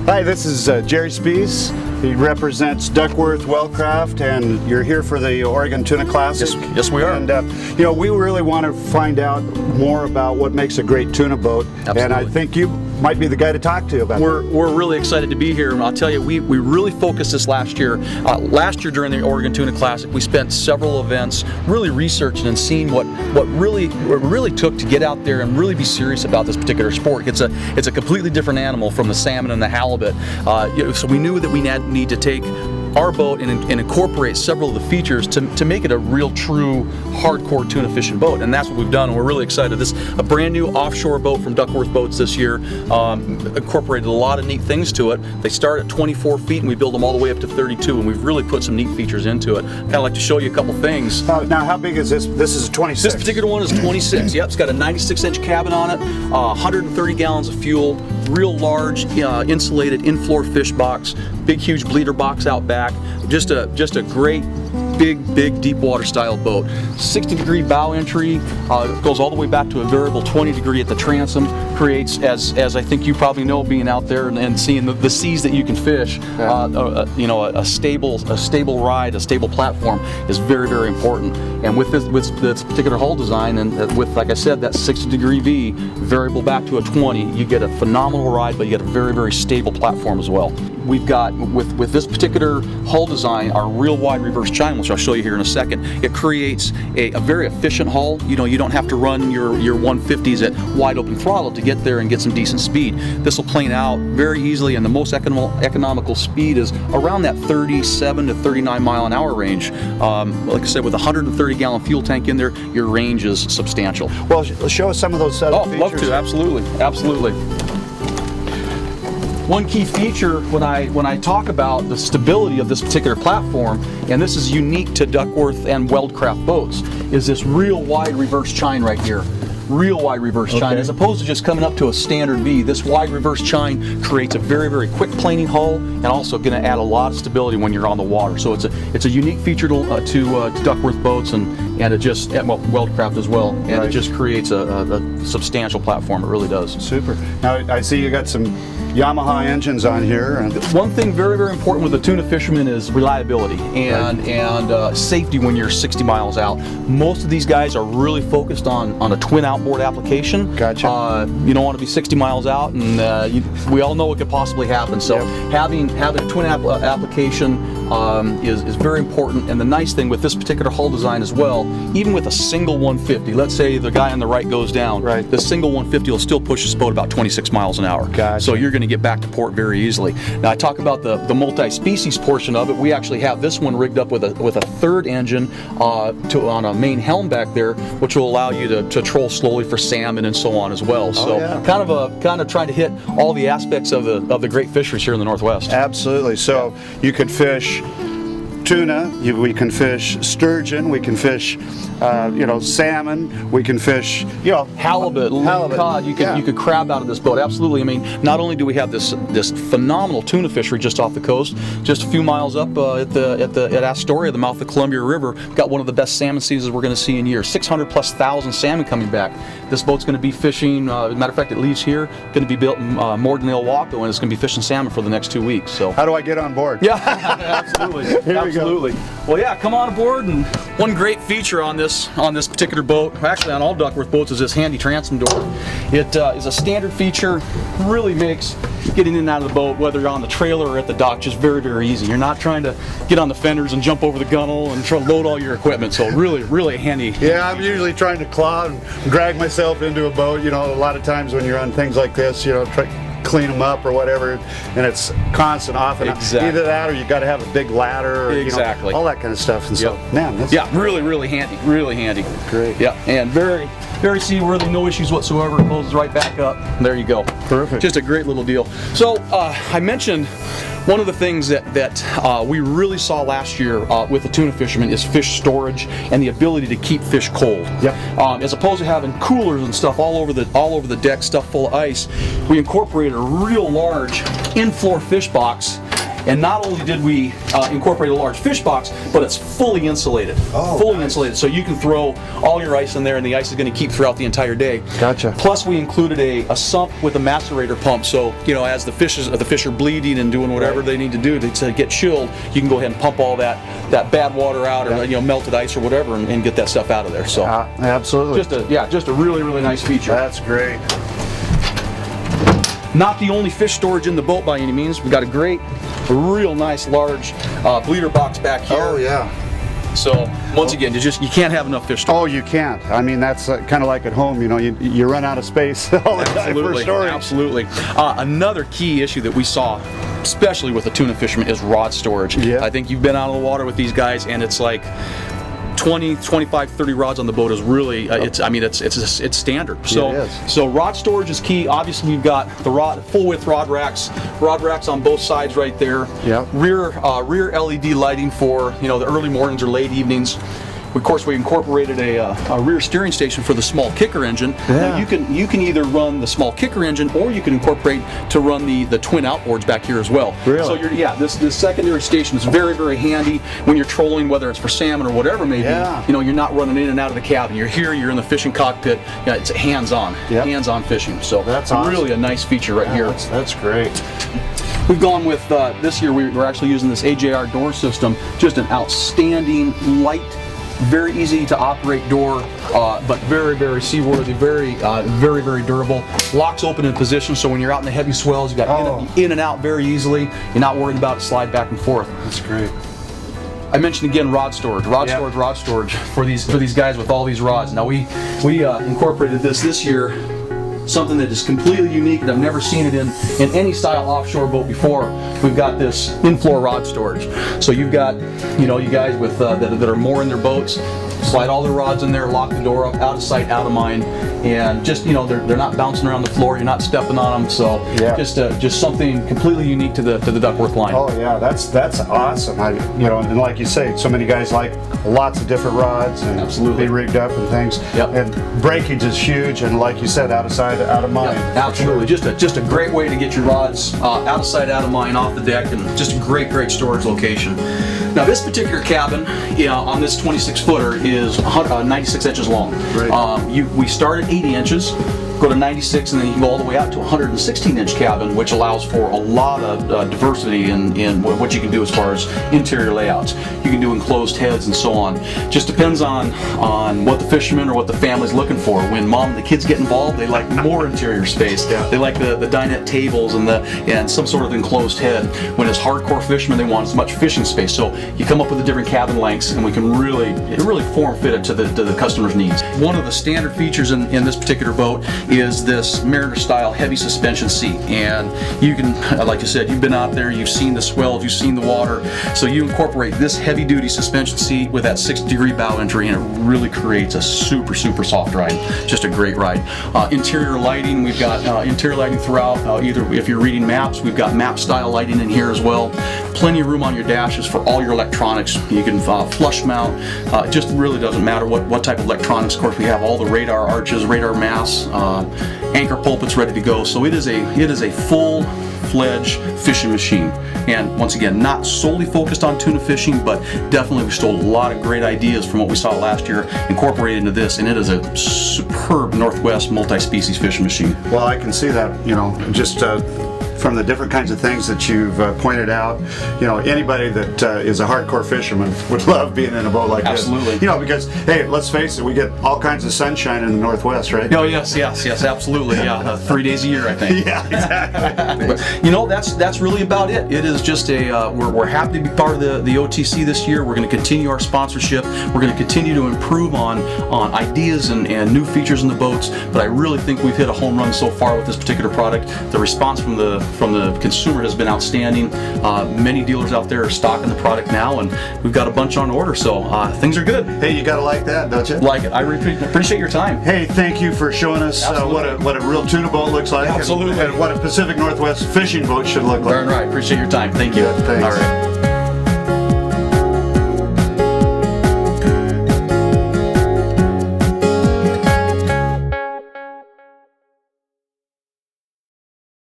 Hi, this is Jerry Spiess. He represents Duckworth Wellcraft, and you're here for the Oregon Tuna Classic. Yes, we are. And you know, we really want to find out more about what makes a great tuna boat. Absolutely. And I think you might be the guy to talk to about We're really excited to be here, and I'll tell you, we really focused this last year. Last year during the Oregon Tuna Classic, we spent several events really researching and seeing what really took to get out there and really be serious about this particular sport. It's a completely different animal from the salmon and the halibut. So we knew that we need to take our boat and incorporate several of the features to make it a real true hardcore tuna fishing boat, and that's what we've done, and we're really excited. This is a brand new offshore boat from Duckworth Boats this year. Incorporated a lot of neat things to it. They start at 24 feet and we build them all the way up to 32, and we've really put some neat features into it. Kind of like to show you a couple things. Now, how big is this? This is a 26. This particular one is 26. Yep, it's got a 96-inch cabin on it, 130 gallons of fuel, real large insulated in-floor fish box, big huge bleeder box out back. Just a great big deep water style boat. 60-degree bow entry, goes all the way back to a variable 20-degree at the transom. Creates, as I think you probably know, being out there and seeing the seas that you can fish, you know, a stable ride, a stable platform is very important. And with this particular hull design, and with, like I said, that 60-degree V variable back to a 20, you get a phenomenal ride, but you get a very stable platform as well. We've got, with this particular hull design, our real wide reverse chine, which I'll show you here in a second. It creates a very efficient hull. You know, you don't have to run your 150s at wide open throttle to get there and get some decent speed. This will plane out very easily, and the most economical speed is around that 37 to 39 mile an hour range. Like I said, with a 130 gallon fuel tank in there, your range is substantial. Well, show us some of those features. Love to, absolutely. One key feature when I talk about the stability of this particular platform, and this is unique to Duckworth and Weldcraft boats, is this real wide reverse chine right here. Real wide reverse chine, as opposed to just coming up to a standard V. This wide reverse chine creates a very quick planing hull, and also going to add a lot of stability when you're on the water. So it's a unique feature to Duckworth boats, and it just, well, Weldcraft as well, and it just creates a substantial platform. It really does. Super. Now I see you got some Yamaha engines on here. And one thing very important with the tuna fisherman is reliability and safety when you're 60 miles out. Most of these guys are really focused on a twin outboard application. Gotcha. You don't want to be 60 miles out, and we all know what could possibly happen. So having a twin application is very important. And the nice thing with this particular hull design as well, even with a single 150, let's say the guy on the right goes down, the single 150 will still push this boat about 26 miles an hour. Gotcha. So you're going to get back to port very easily. Now, I talk about the multi-species portion of it. We actually have this one rigged up with a third engine on a main helm back there, which will allow you to troll slowly for salmon and so on as well. So kind of trying to hit all the aspects of the great fisheries here in the Northwest. Absolutely. So you could fish tuna, we can fish sturgeon, we can fish salmon, we can fish halibut, cod. You could crab out of this boat. Absolutely. I mean, not only do we have this phenomenal tuna fishery just off the coast, just a few miles up at Astoria, the mouth of the Columbia River, we've got one of the best salmon seasons we're going to see in years. 600,000+ salmon coming back. This boat's going to be fishing. As a matter of fact, it leaves here, going to be built in Morden-Ilwaco, and it's going to be fishing salmon for the next 2 weeks. So how do I get on board? Yeah, absolutely. Absolutely. Well, yeah, come on aboard. And one great feature on this particular boat, actually on all Duckworth boats, is this handy transom door. It is a standard feature. Really makes getting in and out of the boat, whether you're on the trailer or at the dock, just very easy. You're not trying to get on the fenders and jump over the gunnel and try to load all your equipment. So really handy. Yeah, I'm usually trying to claw and drag myself into a boat. You know, a lot of times when you're on things like this, clean them up or whatever, and it's constant off and on. Either that or you got to have a big ladder or all that kind of stuff. And so, man, that's really handy. Great. Yeah, and very seaworthy, no issues whatsoever. It closes right back up. There you go. Perfect. Just a great little deal. So I mentioned one of the things that we really saw last year with the tuna fishermen is fish storage and the ability to keep fish cold. Yep. As opposed to having coolers and stuff all over the deck, stuff full of ice, we incorporated a real large in-floor fish box And not only did we incorporate a large fish box, but it's fully insulated. Oh, fully nice. insulated. So you can throw all your ice in there, and the ice is going to keep throughout the entire day. Gotcha. Plus, we included a sump with a macerator pump. So, you know, as the fish are bleeding and doing whatever they need to do to get chilled, you can go ahead and pump all that bad water out, or you know, melted ice or whatever, and get that stuff out of there. So absolutely. Just a really, really nice feature. That's great. Not the only fish storage in the boat by any means. We've got a real nice large bleeder box back here. Oh yeah. So once again, you can't have enough fish storage. Oh, you can't. I mean, that's kind of like at home. You know, you run out of space all the time for storage. Absolutely. Another key issue that we saw, especially with the tuna fishermen, is rod storage. Yeah. I think you've been out on the water with these guys, and it's like 20, 25, 30 rods on the boat is really, it's standard. So, it is. So rod storage is key. Obviously, you've got the full width rod racks on both sides right there. Yep. Rear LED lighting for, you know, the early mornings or late evenings. Of course, we incorporated a rear steering station for the small kicker engine. Yeah. Now you can either run the small kicker engine, or you can incorporate to run the twin outboards back here as well. Really? So this secondary station is very, very handy when you're trolling, whether it's for salmon or whatever it may be. You know, you're not running in and out of the cabin. You're here, you're in the fishing cockpit. Yeah, it's hands-on, hands-on fishing. So that's awesome. Really a nice feature right here. That's great. We've gone with this year. We're actually using this AJR door system. Just an outstanding, light, very easy to operate door, but very, very seaworthy, very, very durable. Locks open in position, so when you're out in the heavy swells, you got in and out very easily. You're not worried about it slide back and forth. That's great. I mentioned again rod storage for these guys with all these rods. Now we incorporated this year. Something that is completely unique, and I've never seen it in any style offshore boat before. We've got this in-floor rod storage. So you've got, you know, you guys with that are mooring their boats, slide all their rods in there, lock the door up, out of sight, out of mind, and just, you know, they're not bouncing around the floor, you're not stepping on them. So just something completely unique to the Duckworth line. Oh yeah, that's awesome. You know, and like you say, so many guys like lots of different rods and absolutely be rigged up and things. Yep. And breakage is huge, and like you said, out of sight, out of mind. Yep, absolutely. Just a great way to get your rods out of sight, out of mind, off the deck, and just a great storage location. Now this particular cabin on this 26-footer is 96 inches long. Right. We start at 80 inches, go to 96, and then you can go all the way out to a 116-inch cabin, which allows for a lot of diversity in what you can do as far as interior layouts. You can do enclosed heads and so on. Just depends on what the fisherman or what the family's looking for. When mom and the kids get involved, they like more interior space. Yeah. They like the dinette tables and some sort of enclosed head. When it's hardcore fishermen, they want as much fishing space. So you come up with the different cabin lengths, and we can really form fit it to the customer's needs. One of the standard features in this particular boat is this Mariner style heavy suspension seat, and you can, like I said, you've been out there, you've seen the swells, you've seen the water, so you incorporate this heavy duty suspension seat with that 60-degree bow entry, and it really creates a super soft ride. Just a great ride. Interior lighting, we've got interior lighting throughout. Either if you're reading maps, we've got map style lighting in here as well. Plenty of room on your dashes for all your electronics. You can flush mount. It just really doesn't matter what type of electronics. Of course, we have all the radar arches, radar masts, anchor pulpits ready to go. So it is a full-fledged fishing machine. And once again, not solely focused on tuna fishing, but definitely we stole a lot of great ideas from what we saw last year, incorporated into this, and it is a superb Northwest multi-species fishing machine. Well, I can see that, you know, just from the different kinds of things that you've pointed out. You know, anybody that is a hardcore fisherman would love being in a boat like this. Absolutely. You know, because, hey, let's face it, we get all kinds of sunshine in the Northwest, right? Oh, yes, absolutely. Yeah, 3 days a year, I think. Yeah, exactly. But, you know, that's really about it. It is just we're happy to be part of the OTC this year. We're going to continue our sponsorship. We're going to continue to improve on ideas and new features in the boats. But I really think we've hit a home run so far with this particular product. The response from the consumer has been outstanding. Many dealers out there are stocking the product now, and we've got a bunch on order. So things are good. Hey, you gotta like that, don't you? Like it. I appreciate your time. Hey, thank you for showing us what a real tuna boat looks like. Absolutely. And what a Pacific Northwest fishing boat should look like. All right. Appreciate your time. Thank you. Thanks. All right.